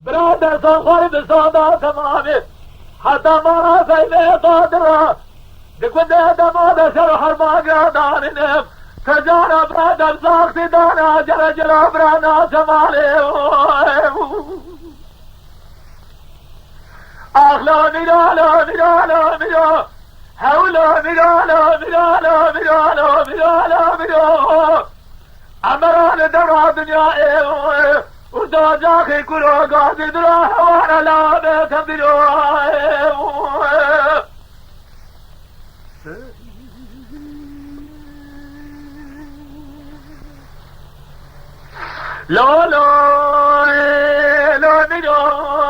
برادر صغار بصادات تمامي حتى ما فيني قادرة بكل دمادة شرح الماقا نف تجانا برادر ساقتي دانا جرجر برانا شمالي أخلا ميرالا ميرالا ميرالا حولا ميرالا ميرالا ميرالا ميرالا ميرالا أمران درع دنيا ودا جاخي كلو قاعد دراح وانا لا بيت بلو لا لا لا ميرالا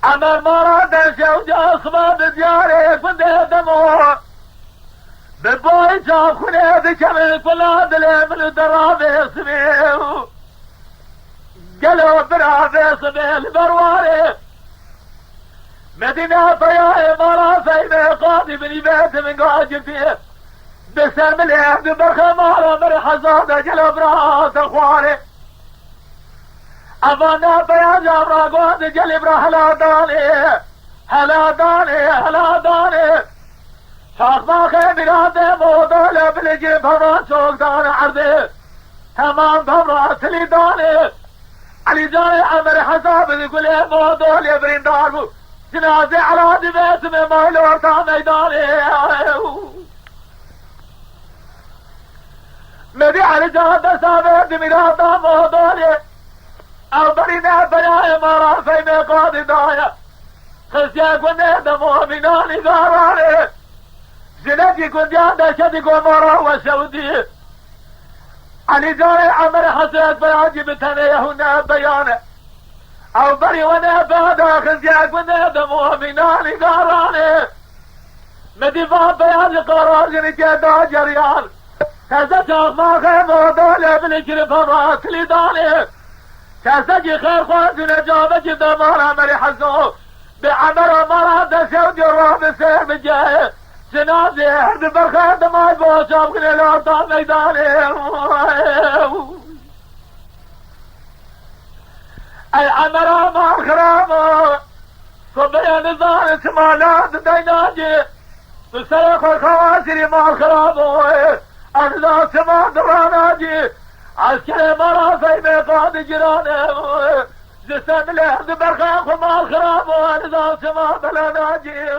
أمر مراد شوجا صباب دياري فنده دموع بباي شاف خونه بكمل فلاد الامل درابي سميو قلو برابي سميل برواري مدينة طيائي مرافي ميقاتي بني بيت من قاجب فيه بسم اليهد برخمارة مرحة زادة قلو برات اخواري افانا طيا جابرا قواد قلب هلا داني هلا داني هلا داني شاخ ما خير بلاده موضوع بلجي بهرا سوق داني عرضي تمام بهرا سلي داني علي جاني عمر حساب يقول ايه موضوع يبرين داربو جنازي على دي بيت من مهلور تا ميداني مدي علي جاني سابق دي ميراتا موضوع او برينا بناي مرا في مقاضي دايا خسيا قلنا دمو مناني داراني زنجي قلت يادا شدقو مرا وسودي علي جاري عمر حسيت بياجي بتني هنا بيانه او بري وانا بادا خسيا قلنا دمو مناني داراني مدفع بياجي قرار جنجي دا جريان هذا شاخ ما خيمو دولي بلجري فرات لداني كاسجي خير خوات نجابك دمارا مري حزو بعمر مرا دسو جرا بسير بجاه جنازي حد برخان دماي بوشاب كني لارتا ميداني اي عمر ما خرامو صبيا نظام سمالات ديناجي تسرق الخواسري ما خرامو انا سما دراناجي عسكري مرا في ميقات جيرانه جسم له برخان خمال خراب وانا سما بلا ناجي